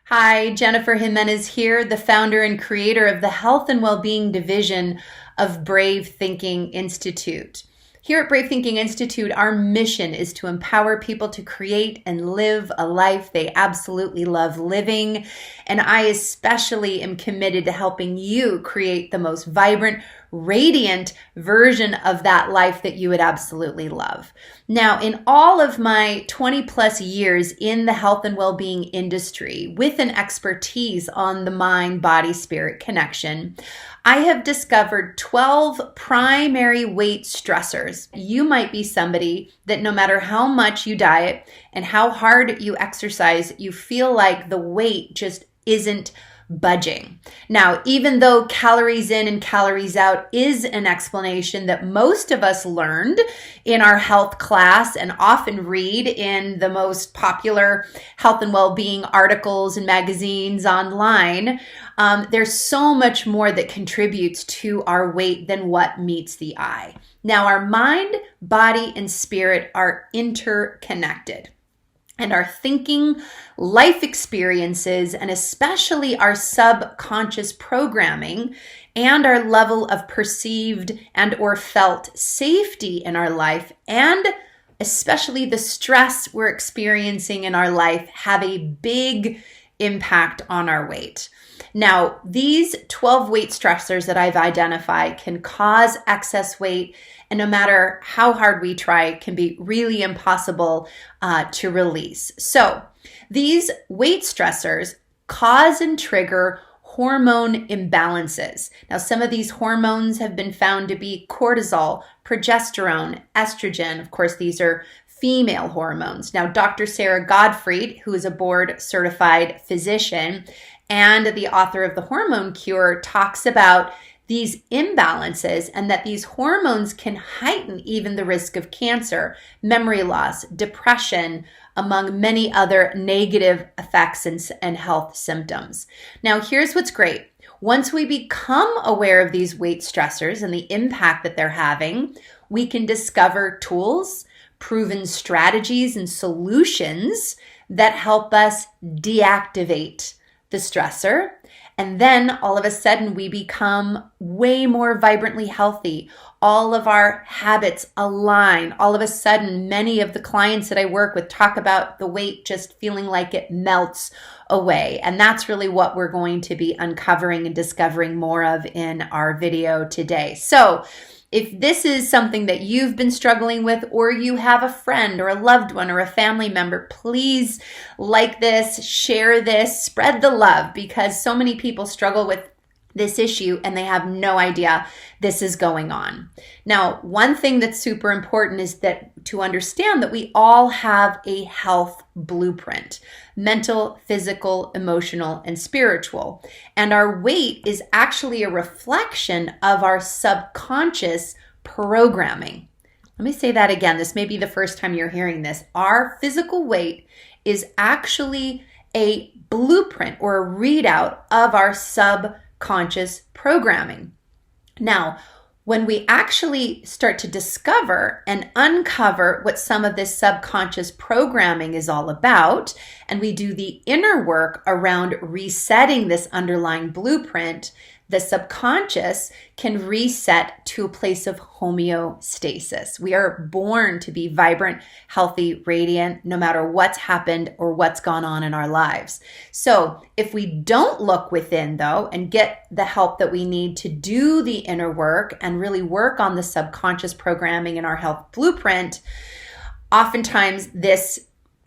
Hi, Jennifer Jiménez here, the founder and creator of the Health and Wellbeing Division of Brave Thinking Institute. Here at Brave Thinking Institute, our mission is to empower people to create and live a life they absolutely love living. And I especially am committed to helping you create the most vibrant, radiant version of that life that you would absolutely love. Now, in all of my 20 plus years in the health and well-being industry, with an expertise on the mind, body, spirit connection, I have discovered 12 primary weight stressors. You might be somebody that no matter how much you diet and how hard you exercise, you feel like the weight just isn't budging. Now, even though calories in and calories out is an explanation that most of us learned in our health class and often read in the most popular health and well-being articles and magazines online, there's so much more that contributes to our weight than what meets the eye. Now, our mind, body, and spirit are interconnected. And our thinking, life experiences, and especially our subconscious programming and our level of perceived and or felt safety in our life, and especially the stress we're experiencing in our life, have a big impact on our weight. Now, these 12 weight stressors that I've identified can cause excess weight, and no matter how hard we try, can be really impossible to release. So these weight stressors cause and trigger hormone imbalances. Now, some of these hormones have been found to be cortisol, progesterone, estrogen. Of course, these are female hormones. Now, Dr. Sarah Gottfried, who is a board certified physician and the author of The Hormone Cure, talks about these imbalances and that these hormones can heighten even the risk of cancer, memory loss, depression, among many other negative effects and health symptoms. Now, here's what's great. Once we become aware of these weight stressors and the impact that they're having, we can discover tools, proven strategies, and solutions that help us deactivate the stressor. And then all of a sudden we become way more vibrantly healthy. All of our habits align. All of a sudden, many of the clients that I work with talk about the weight just feeling like it melts away. And that's really what we're going to be uncovering and discovering more of in our video today. So if this is something that you've been struggling with, or you have a friend or a loved one or a family member, please like this, share this, spread the love, because so many people struggle with this issue and they have no idea this is going on. Now, one thing that's super important is that to understand that we all have a health blueprint: mental, physical, emotional, and spiritual. And our weight is actually a reflection of our subconscious programming. Let me say that again. This may be the first time you're hearing this. Our physical weight is actually a blueprint or a readout of our subconscious programming. Now, when we actually start to discover and uncover what some of this subconscious programming is all about, and we do the inner work around resetting this underlying blueprint, the subconscious can reset to a place of homeostasis. We are born to be vibrant, healthy, radiant, no matter what's happened or what's gone on in our lives. So if we don't look within, though, and get the help that we need to do the inner work and really work on the subconscious programming in our health blueprint, oftentimes this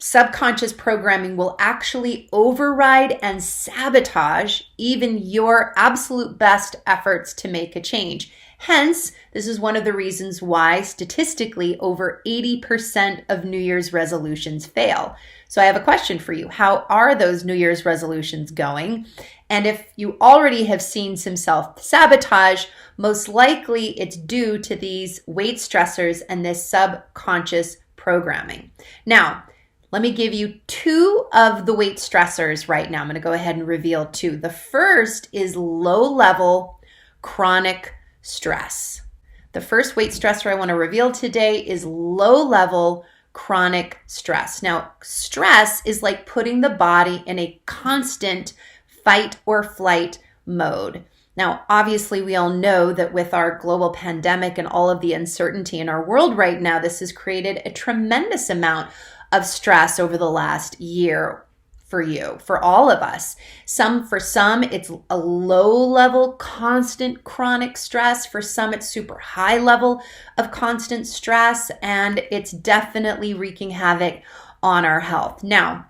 subconscious programming will actually override and sabotage even your absolute best efforts to make a change. Hence, this is one of the reasons why statistically over 80% of New Year's resolutions fail. So I have a question for you. How are those New Year's resolutions going? And if you already have seen some self-sabotage, most likely it's due to these weight stressors and this subconscious programming. Now, let me give you two of the weight stressors right now. I'm going to go ahead and reveal two. The first is low-level chronic stress. The first weight stressor I want to reveal today is low-level chronic stress. Now, stress is like putting the body in a constant fight or flight mode. Now, obviously, we all know that with our global pandemic and all of the uncertainty in our world right now, this has created a tremendous amount of stress over the last year for you, for all of us. For some, it's a low level, constant chronic stress. For some, it's super high level of constant stress, and it's definitely wreaking havoc on our health. Now,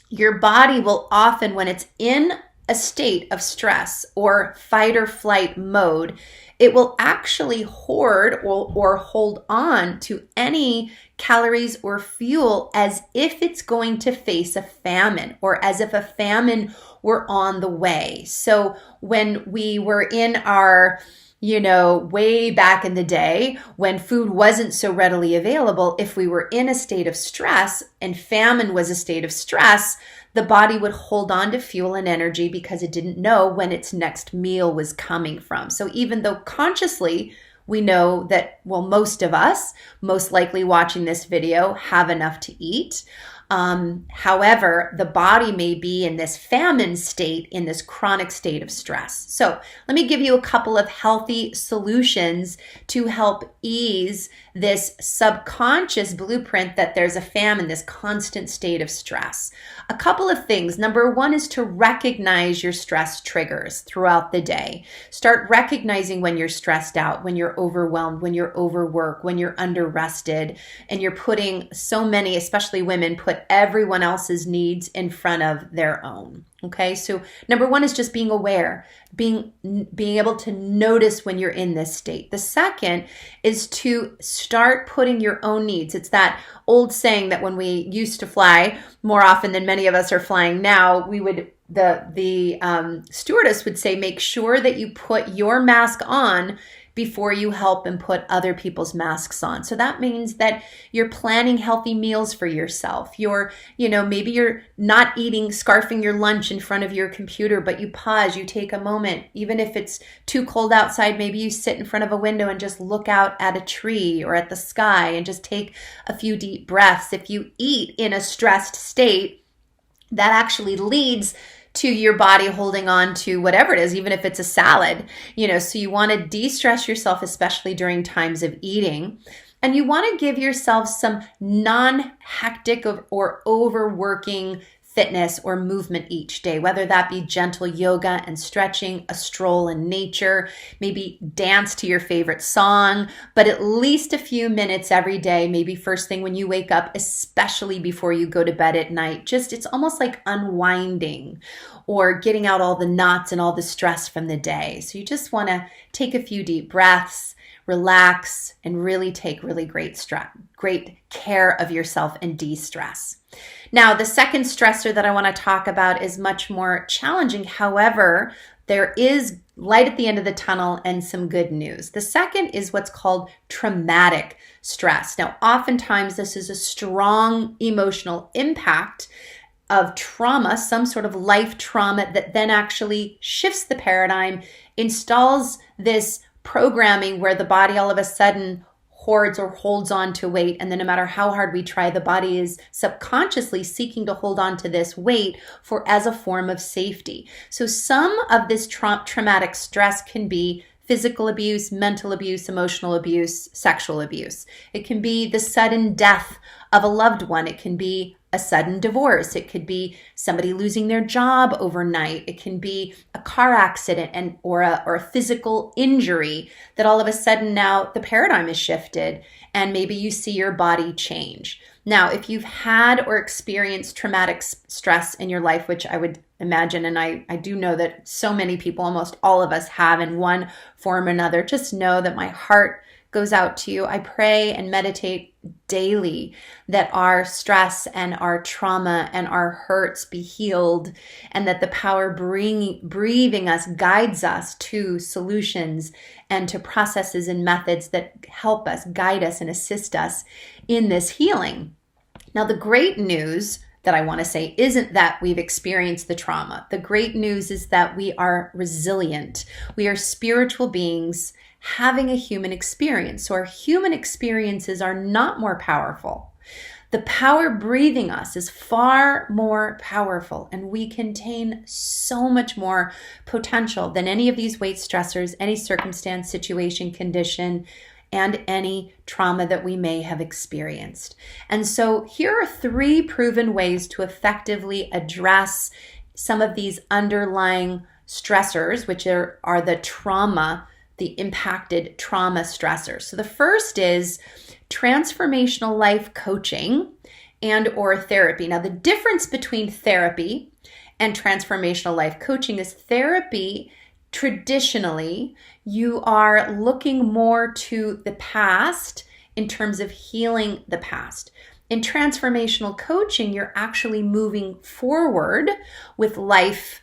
your body will often, when it's in a state of stress or fight or flight mode, it will actually hoard or hold on to any calories or fuel as if it's going to face a famine, or as if a famine were on the way. So when we were in our way back in the day when food wasn't so readily available, if we were in a state of stress and famine was a state of stress, the body would hold on to fuel and energy because it didn't know when its next meal was coming from. So even though consciously we know that, most of us, most likely watching this video, have enough to eat. However, the body may be in this famine state, in this chronic state of stress. So let me give you a couple of healthy solutions to help ease this subconscious blueprint that there's a famine, this constant state of stress. A couple of things. Number one is to recognize your stress triggers throughout the day. Start recognizing when you're stressed out, when you're overwhelmed, when you're overworked, when you're under-rested, and you're putting so many, especially women, put everyone else's needs in front of their own. Okay, so number one is just being aware, being able to notice when you're in this state. The second is to start putting your own needs. It's that old saying that when we used to fly, more often than many of us are flying now, we would the stewardess would say, make sure that you put your mask on before you help and put other people's masks on. So that means that you're planning healthy meals for yourself. Maybe you're not scarfing your lunch in front of your computer, but you pause, you take a moment. Even if it's too cold outside, maybe you sit in front of a window and just look out at a tree or at the sky and just take a few deep breaths. If you eat in a stressed state, that actually leads to your body holding on to whatever it is, even if it's a salad, so you want to de-stress yourself, especially during times of eating. And you want to give yourself some non-hectic or overworking fitness or movement each day, whether that be gentle yoga and stretching, a stroll in nature, maybe dance to your favorite song, but at least a few minutes every day, maybe first thing when you wake up, especially before you go to bed at night. It's almost like unwinding or getting out all the knots and all the stress from the day. So you just want to take a few deep breaths, relax, and really take really great care of yourself and de-stress. Now, the second stressor that I want to talk about is much more challenging. However, there is light at the end of the tunnel and some good news. The second is what's called traumatic stress. Now, oftentimes this is a strong emotional impact of trauma, some sort of life trauma that then actually shifts the paradigm, installs this programming where the body all of a sudden hoards or holds on to weight. And then no matter how hard we try, the body is subconsciously seeking to hold on to this weight as a form of safety. So some of this traumatic stress can be physical abuse, mental abuse, emotional abuse, sexual abuse. It can be the sudden death of a loved one. It can be a sudden divorce. It could be somebody losing their job overnight. It can be a car accident or a physical injury that all of a sudden now the paradigm is shifted and maybe you see your body change. Now, if you've had or experienced traumatic stress in your life, which I would imagine, and I do know that so many people, almost all of us have in one form or another, just know that my heart goes out to you. I pray and meditate daily that our stress and our trauma and our hurts be healed, and that the power breathing us guides us to solutions and to processes and methods that help us, guide us, and assist us in this healing. Now, the great news that I want to say isn't that we've experienced the trauma. The great news is that we are resilient. We are spiritual beings having a human experience. So our human experiences are not more powerful. The power breathing us is far more powerful, and we contain so much more potential than any of these weight stressors, any circumstance, situation, condition, and any trauma that we may have experienced. And so here are 3 proven ways to effectively address some of these underlying stressors, which are the trauma, the impacted trauma stressors. So the first is transformational life coaching and or therapy. Now, the difference between therapy and transformational life coaching is therapy, traditionally, you are looking more to the past in terms of healing the past. In transformational coaching, you're actually moving forward with life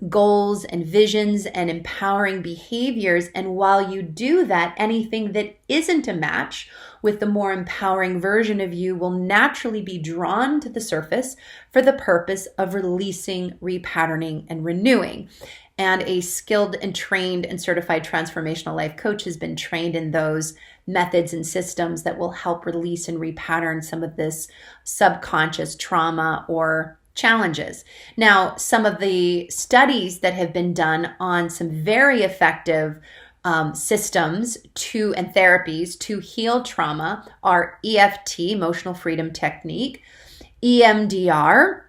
goals and visions and empowering behaviors. And while you do that, anything that isn't a match with the more empowering version of you will naturally be drawn to the surface for the purpose of releasing, repatterning, and renewing. And a skilled and trained and certified transformational life coach has been trained in those methods and systems that will help release and repattern some of this subconscious trauma or challenges. Now, some of the studies that have been done on some very effective systems and therapies to heal trauma are EFT, Emotional Freedom Technique, EMDR,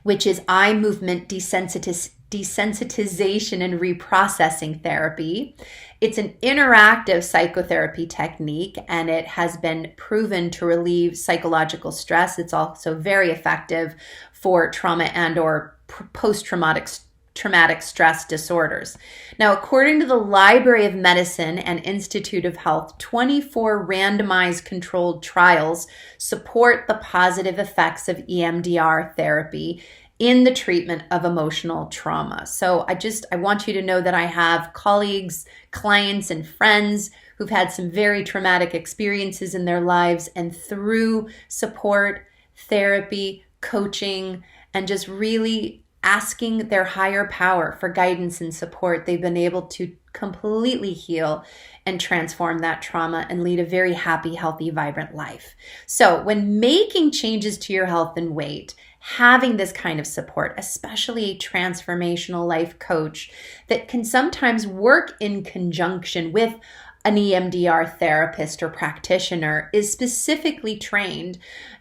which is eye movement desensitization and reprocessing therapy. It's an interactive psychotherapy technique, and it has been proven to relieve psychological stress. It's also very effective for trauma and or post-traumatic stress disorders. Now, according to the Library of Medicine and Institute of Health, 24 randomized controlled trials support the positive effects of EMDR therapy in the treatment of emotional trauma. So I want you to know that I have colleagues, clients, and friends who've had some very traumatic experiences in their lives, and through support, therapy, coaching, and just really asking their higher power for guidance and support, they've been able to completely heal and transform that trauma and lead a very happy, healthy, vibrant life. So when making changes to your health and weight, having this kind of support, especially a transformational life coach that can sometimes work in conjunction with an EMDR therapist or practitioner, is specifically trained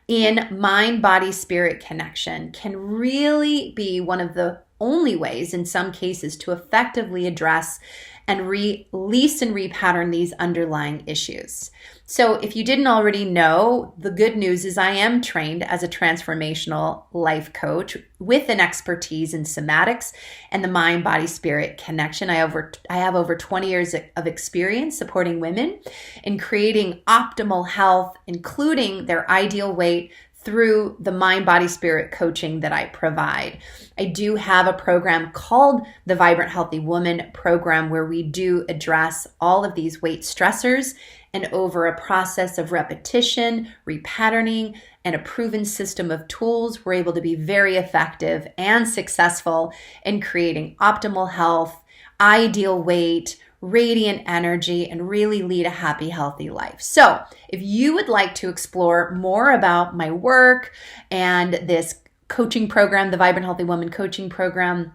in mind-body-spirit connection, can really be one of the only ways in some cases to effectively address and release and repattern these underlying issues. So if you didn't already know, the good news is I am trained as a transformational life coach with an expertise in somatics and the mind-body-spirit connection. I have over 20 years of experience supporting women in creating optimal health, including their ideal weight, through the mind-body-spirit coaching that I provide. I do have a program called the Vibrant Healthy Woman program, where we do address all of these weight stressors, and over a process of repetition, repatterning, and a proven system of tools, we're able to be very effective and successful in creating optimal health, ideal weight, radiant energy, and really lead a happy, healthy life. So if you would like to explore more about my work and this coaching program, the Vibrant Healthy Woman coaching program,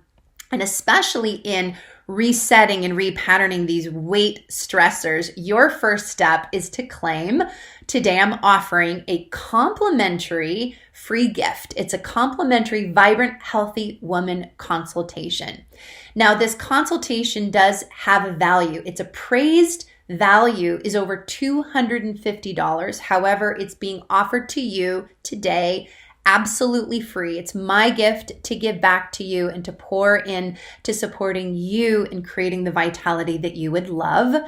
and especially in resetting and repatterning these weight stressors, your first step is to claim. Today I'm offering a complimentary free gift. It's a complimentary Vibrant Healthy Woman consultation. Now, this consultation does have a value. Its appraised value is over $250. However, it's being offered to you today absolutely free. It's my gift to give back to you and to pour in to supporting you in creating the vitality that you would love.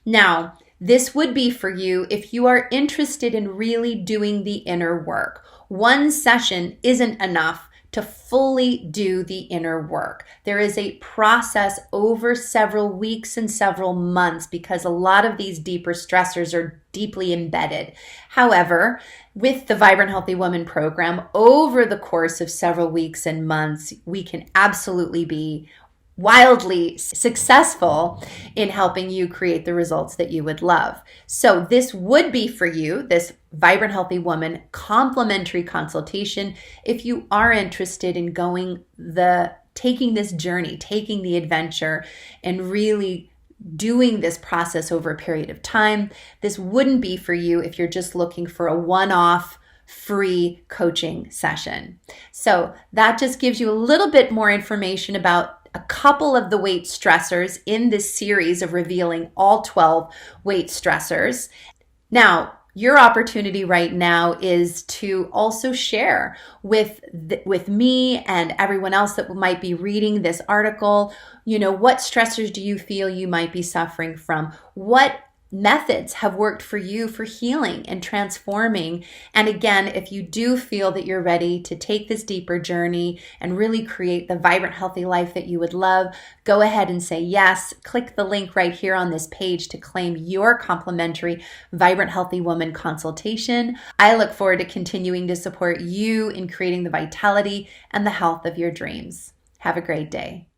Now, this would be for you if you are interested in really doing the inner work. One session isn't enough to fully do the inner work. There is a process over several weeks and several months because a lot of these deeper stressors are deeply embedded. However, with the Vibrant Healthy Woman program, over the course of several weeks and months, we can absolutely be wildly successful in helping you create the results that you would love. So this would be for you, this Vibrant Healthy Woman complimentary consultation if you are interested in taking this journey, taking the adventure, and really doing this process over a period of time. This wouldn't be for you if you're just looking for a one-off free coaching session. So that just gives you a little bit more information about a couple of the weight stressors in this series of revealing all 12 weight stressors. Now, your opportunity right now is to also share with me and everyone else that might be reading this article, what stressors do you feel you might be suffering from? What methods have worked for you for healing and transforming? And again, if you do feel that you're ready to take this deeper journey and really create the vibrant, healthy life that you would love, go ahead and say yes. Click the link right here on this page to claim your complimentary Vibrant Healthy Woman consultation. I look forward to continuing to support you in creating the vitality and the health of your dreams. Have a great day.